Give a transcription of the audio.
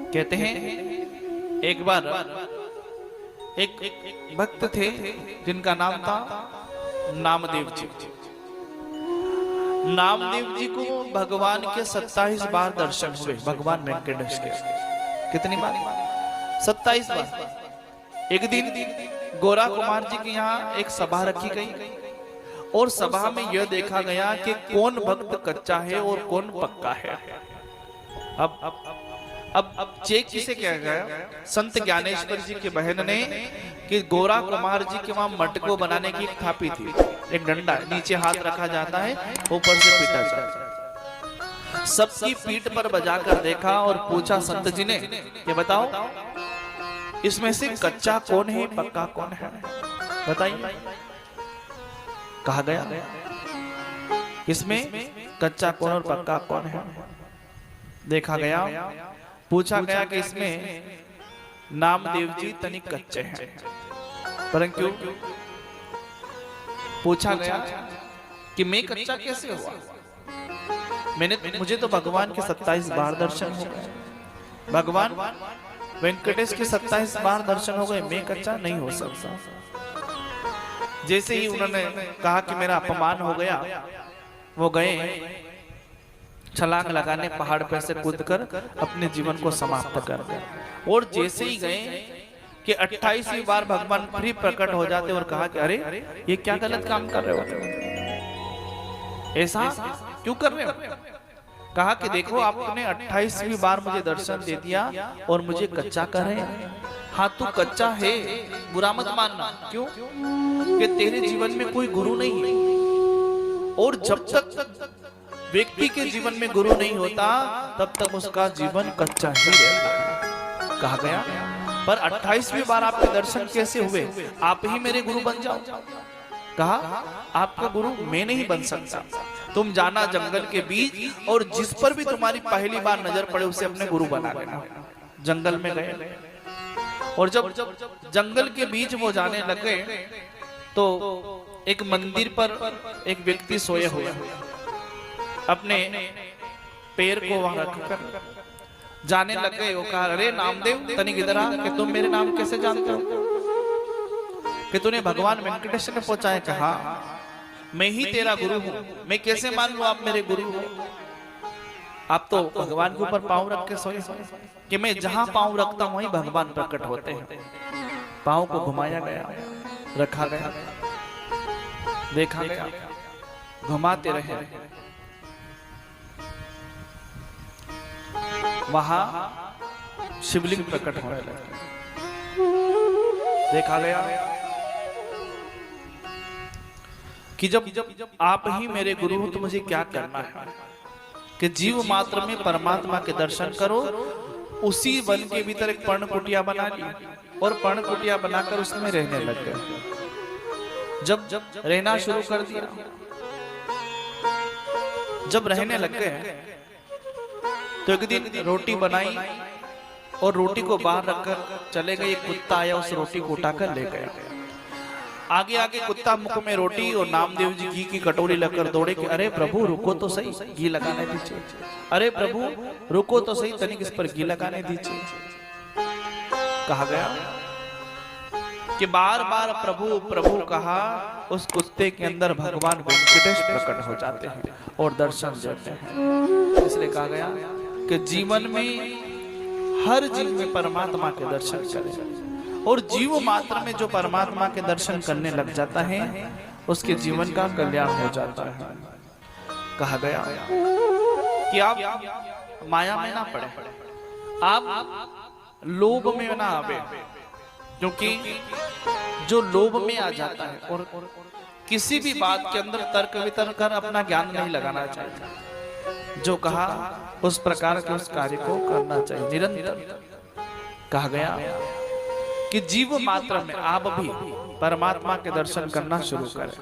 कहते हैं एक बार एक भक्त थे जिनका नाम था नामदेव जी। नामदेव जी को भगवान के 27 बार दर्शन हुए, भगवान वेंकटेश के। कितनी बार? 27 बार। एक दिन गोरा कुमार जी के यहाँ एक सभा रखी गई और सभा में यह देखा गया कि कौन भक्त कच्चा है और कौन पक्का है। अब चेक किसे किया गया? संत ज्ञानेश्वर जी की बहन ने कि गोरा कुमार जी के वहां मटको बनाने की एक थापी थी, एक डंडा, नीचे हाथ रखा जाता है, ऊपर से पीटा जाता है। सबकी पीठ पर बजाकर देखा और पूछा संत जी ने कि बताओ इसमें से कच्चा कौन है, पक्का कौन है, बताइए। कहा गया इसमें कच्चा कौन और पक्का कौन है। देखा गया, पूछा गया कि इसमें नामदेव जी तनिक कच्चे हैं, परंतु पूछा गया कि मैं कच्चा कैसे हुआ? मुझे तो भगवान के 27 बार दर्शन हो गए, भगवान वेंकटेश के 27 बार दर्शन हो गए, मैं कच्चा नहीं हो सकता। जैसे ही उन्होंने कहा कि मेरा अपमान हो गया, वो गए छलांग लगाने पहाड़ पर से कूदकर अपने जीवन को समाप्त कर दिया। और जैसे ही गए कि 28वीं बार भगवान फिर प्रकट हो जाते और कहा कि अरे ये क्या गलत काम कर रहे हो, ऐसा क्यों कर रहे हो? कहा कि देखो आपने 28वीं बार मुझे दर्शन दे दिया और मुझे कच्चा कर रहे हैं। हाँ तू कच्चा है, बुरा मत मानना। क्यों? कि तेरे जीवन में कोई गुरु नहीं है, और जब तक व्यक्ति के जीवन में गुरु नहीं होता तब तक उसका जीवन कच्चा ही रहता है। कहा गया पर 28वीं बार आपके दर्शन कैसे हुए? आप ही मेरे गुरु बन जाओ। कहा आपका गुरु मैं नहीं बन सकता, तुम जाना जंगल के बीच और जिस पर भी तुम्हारी पहली बार नजर पड़े उसे अपने गुरु बना लेना। जंगल में गए और जब जंगल के बीच वो जाने लगे तो एक मंदिर पर एक व्यक्ति सोए हुए अपने पैर को वहां रखकर जाने लग गए। वो कहा अरे नामदेव तनिक इधर आ, कि तुम मेरे नाम कैसे जानते हो, कि तूने भगवान वेंकटेश ने पहुंचाया? कहा मैं ही तेरा गुरु हूं, मैं कैसे मान लूं आप मेरे गुरु हो? आप तो भगवान के ऊपर पांव रख के सोए कि मैं जहां पांव रखता हूं वहीं भगवान प्रकट होते हैं। पांव को घुमाया गया, रखा गया, देखा गया, घुमाते रहे, वहां शिवलिंग प्रकट होने लगे। देखा गया कि जब आप ही मेरे गुरु हो तो मुझे क्या करना है कि जीव मात्र में परमात्मा के दर्शन करो। उसी वन के भीतर एक पर्ण कुटिया बना ली और पर्ण कुटिया बनाकर उसमें रहने लग गए। जब रहना शुरू कर दिया, जब रहने लग गए तो एक दिन रोटी बनाई और रोटी को बाहर रखकर चले गए। एक कुत्ता आया, उस रोटी को उठाकर ले गया। आगे आगे कुत्ता मुख में रोटी और नामदेव जी घी की कटोरी लेकर दौड़े कि अरे प्रभु रुको तो सही, घी लगाने दीजिए। अरे प्रभु रुको तो सही, तनिक इस पर घी लगाने दीजिए। कहा गया कि बार बार प्रभु प्रभु कहा, उस कुत्ते के अंदर भगवान वेंकटेश प्रकट हो जाते हैं और दर्शन देते हैं। इसलिए कहा गया कि जीवन में हर जीव में परमात्मा के दर्शन करें, और जीव मात्र में जो परमात्मा के दर्शन करने लग जाता है उसके जीवन का कल्याण हो जाता है। कहा गया कि आप माया में ना पड़े, आप लोभ में ना आवे, क्योंकि जो लोभ में आ जाता है और किसी भी बात के अंदर तर्क वितर्क कर अपना ज्ञान नहीं लगाना चाहिए। जो कहा उस प्रकार के उस कार्य को करना चाहिए निरंतर। कहा गया कि जीव मात्र में आप भी परमात्मा के दर्शन करना शुरू करें।